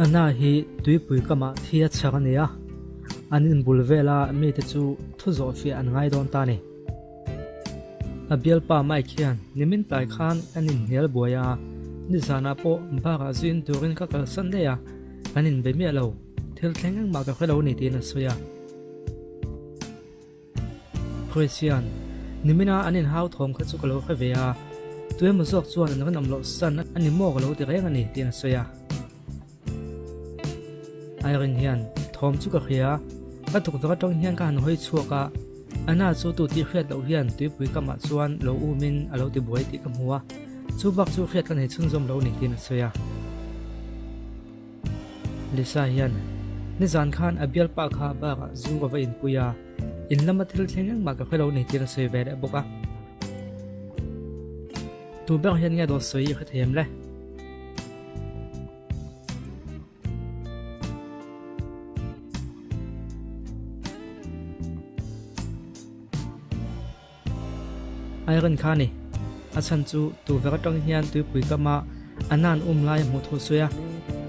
Ana hi tuipui kama thia chakania anin bulvela mi te chu thuzo fi an ngai don ta ni abial pa mai khian nimin tai khan anin hel boya ni zana po baga zin turin ka kal san de ya anin be mi lo thil thleng ma ka khelo ni tin soya Christian nimina anin hau thom kha chu kalo kha ve ya tuem mo zok chuan an nam lo san ani mo ka lo ti reng ani tin soya Iron hian thom chu ka khia ka tuk ka tong hian ka han hoi chuaka ana chu tu ti khret lo hian tuipui kama chuan lo u min alo ti buai ti ka hmuwa chu bak chu khret kan he chun zom lo ni tin soya Lisa hian ni zan khan abial pa kha ba ka zu ka va in puya in lama thil thleng ma ka khelo ni tin soi ve boka tu ber hian nge do soi kha them le Iron khani achan chu tu veka tong hian tuipui kama anan lai mu thu suya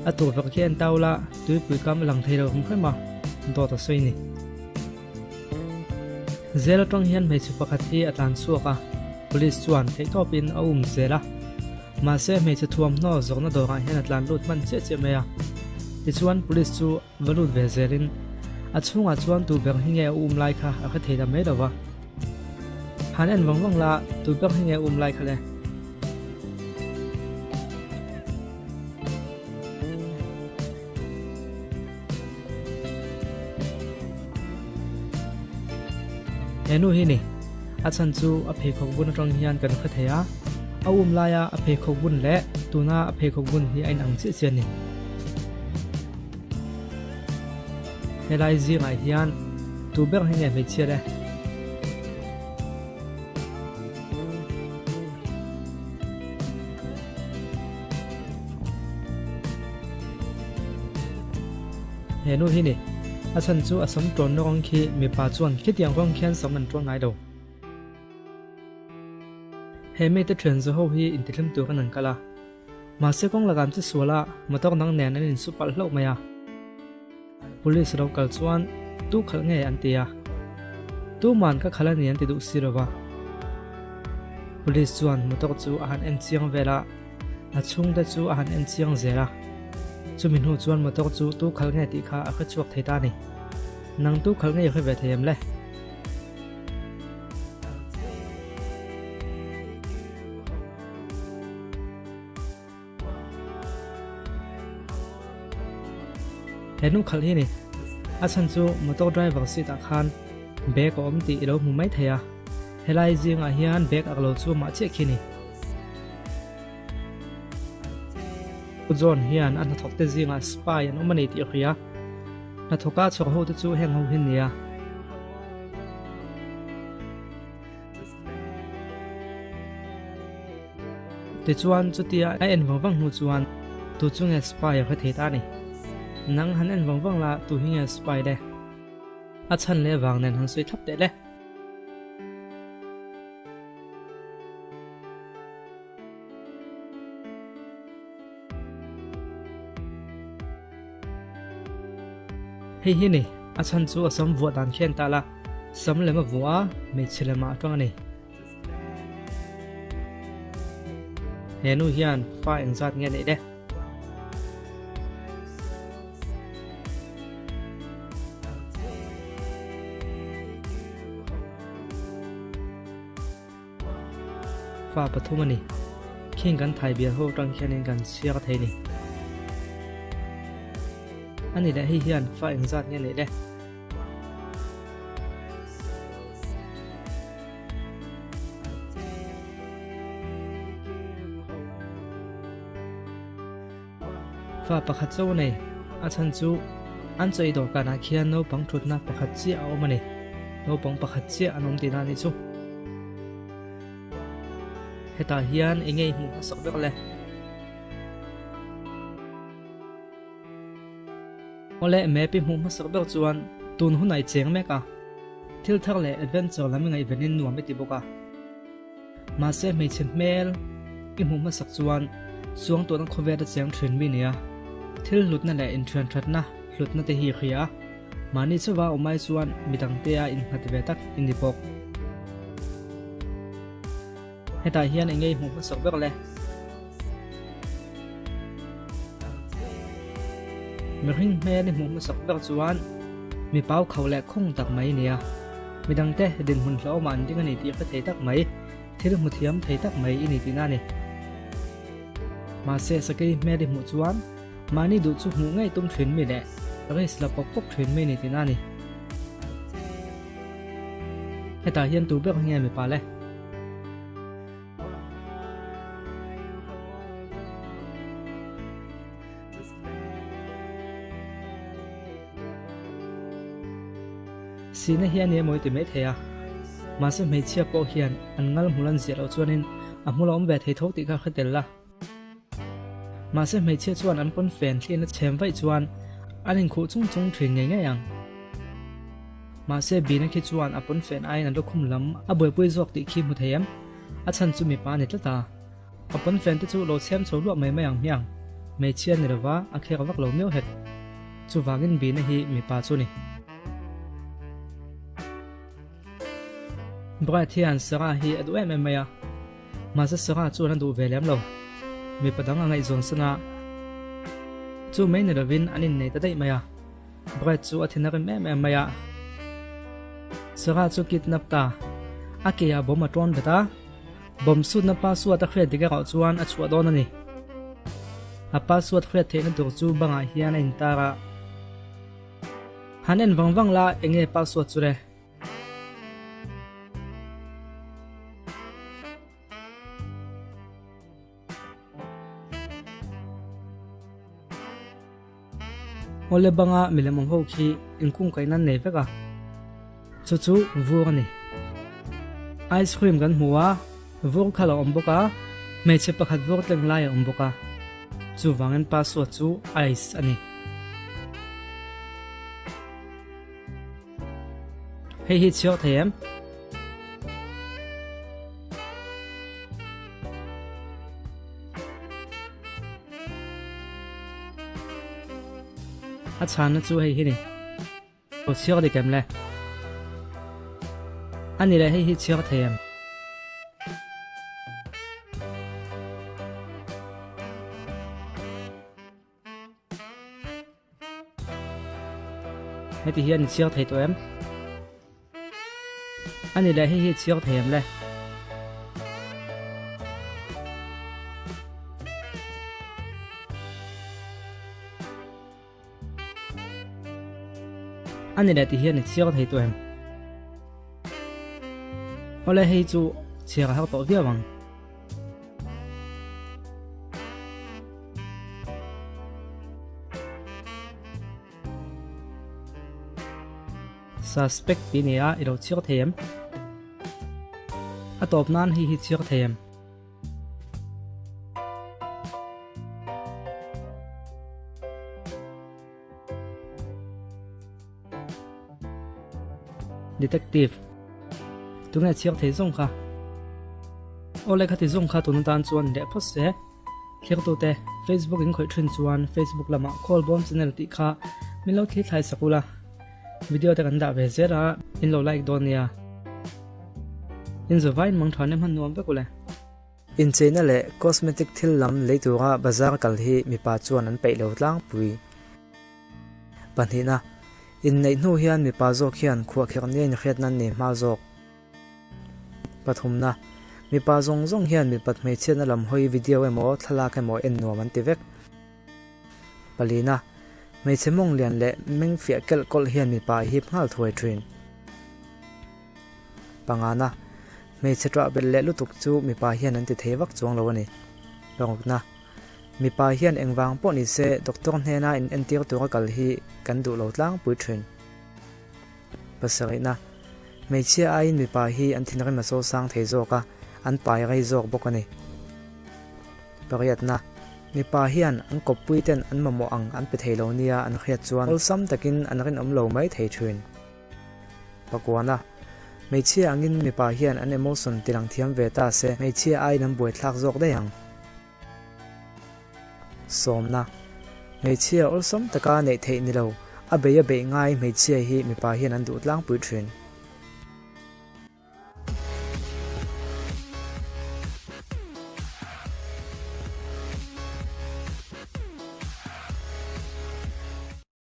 atu veka khian taula tuipui kam lang thei ro hum khema do ta soi ni zela tong hian mei chu pakhat hi atlan suaka police chuan thei topin a zela ma se mei chu thuam no zokna do hian atlan lut man che meya ti chuan police chu valut ve zerin achunga chuan tu ber hinge lai kha a kha thei da me dawa han en wang la tu ber hinge lai khale enu hi ni achan chu a phe khok bun tong hian kan kha theya a laya a phe khok bun le tuna a phe khok bun hi ain ang che chen ni helai zi ngai hian tu ber hinge me chere enu hi ni achan chu asam ton no ong khi mi pa chuan khitiang rong khian saman tron ngai do he me te thren zo ho hi in tilem tu kan kala ma se kong lagam chu suala matok nang nen an in supal hlo maya police ro kal chuan tu khal nge an tia tu man ka khala ni an ti du sirawa police chuan matok chu ahan en chiang vela achung da chu ahan en chiang zela chumin hu chuan matok chu tu khal nge ti kha a kha chuak thei ta ni nang tu khal nge kha ve them le henu khal hi ni achan chu motor driver si ta khan bek om ti ro mu mai theya helai jinga hian bek aklo chu ma che khini John hian an thok te zinga spy an omani ti khia na thoka chok ho te chu heng ho hin nia te chuan chu tia a en wang nu chuan tu chung e spy kha thei ta ni nang han en wang la tu hinga spy de a chan le wang nen han sui thap te le hi hi ni achan chu asam vuat dan khen ta la sam lema vuwa me chilema tong ani henu hian fa engzat nge nei de fa pathumani king kan thai bia ho tang khen kan sia ka thei ni ani da hi hian fa engzat nge nei de fa pakhat chaw nei achan chu an chei do kana khian no pang thutna pakhat chi a omani no pang pakhat chi anom ti na ni chu heta hian engei mu sak bek le ole me pi mu sak bek chuan tun hunai cheng me ka thil thak le adventure lam ngai venin nuam ti boka ma se me chen mel i mu ma sak chuan suang to nang khove da chang thrin mi nia thil lut na le in thian that na lut na te hi khia mani chuwa omai chuan midang te a in hati ve tak in dipok heta hian engei mu ma sok bek le mi ring me ni mu ma sok bek chuan mi pau khau le khong tak mai nia midang te din hun hlo man ding ani ti kha thei tak mai thil mu thiam thei tak mai ini tina ni ma se sakai me ri mu chuan mani du chu mu ngai tum thrin mi le res la pok pok thrin mi ni tina ni heta hian tu bek nge mi pa le sina hian ye moi ti me theya ma se mei chia po hian an ngal mulan zero chuanin a mulom ve thei thok ti kha khatel la ma se mei chia chuan an pon fen thlin a chem vai chuan anin khu chung chung thring nge nge yang ma se bina khi chuan a pon fen ai an lo khum lam a boi pui jok ti khi mu theyam a chan chu mi pa ni tlata a pon fen te chu lo chem chho lu mai mayang miang mei chia ni rawa a khe wak lo meu het chu wangin bina hi mi pa chu ni bra thian sara hi adu em maya ma sa sara chu nan du velem lo mi padang ngai zon sana chu mai ne ravin anin nei ta dai maya bra chu athina ke em maya sara chu kidnap ta akia bom atron beta bom su na pa su ata khre diga ga chuan a chu don ani a pa su khre the na dur chu banga hian in tara hanen wangwang la enge pa su chu re ole banga milemong ho khi ingkung kainan nei veka chu vur ni ice cream gan huwa vur khala omboka meche pakhat vur tleng lai omboka chu wangen password chu ice ani hei hi chok them a chan chu hei hi ni o chiok de kem le ani le hei hi chiok them hei ti hian chiok thei to em ani le hei hi chiok them le anh này thì hiện chiếc thấy tụi em, ở đây hay chú chiếc học tổ viết bằng, suspect tí này á, yêu chiếc thấy em, à top nan hi chiếc thấy em. Detective tu nghe chiếc thấy rong kha ô lại khát thấy rong kha tu nông tan chuan để post se khiết tu te Facebook in khởi trend chuan Facebook lama call bomb channel ti kha min lo thi thai sakula video ta kan da ve zera in lo like don ya in the vine mang thane man nuam vekule in chena le cosmetic thil lam leitura bazar kal hi mi pa chuan an pei lo tlang pui panhina in nei nu hian mi pa zok hian khuwa khek nen khet nan ni ma zok pathumna mi pa zong hian mi pat mei chena lam hoi video emo thlak emo en nuam an ti vek palina mei chemong lian le meng fia kel kol hian mi pa hi ngal thoi trin pangana mei chetra bel le lutuk chu mi pa hian an ti thewak chuang lo ani rongna mi pa hian engwang po ni se doctor hena in entir tu kal hi kan du lo tlang pui thin pasarina mei chia ai mi pa hi an thin ma so sang thei zoka an pai gai zok bokani pariatna mi pa hian an kop pui ten an mamo ang an pe thei lo nia an khiat chuan ol sam takin an rin om lo mai thei thin pakwana mei chia angin mi pa hian an emotion tilang thiam ve ta se mei chia ai nam boi thlak zok de yang somna mei chia olsom taka nei thei ni lo a be ngai mei chia hi mi pa hian an du tlang pui thin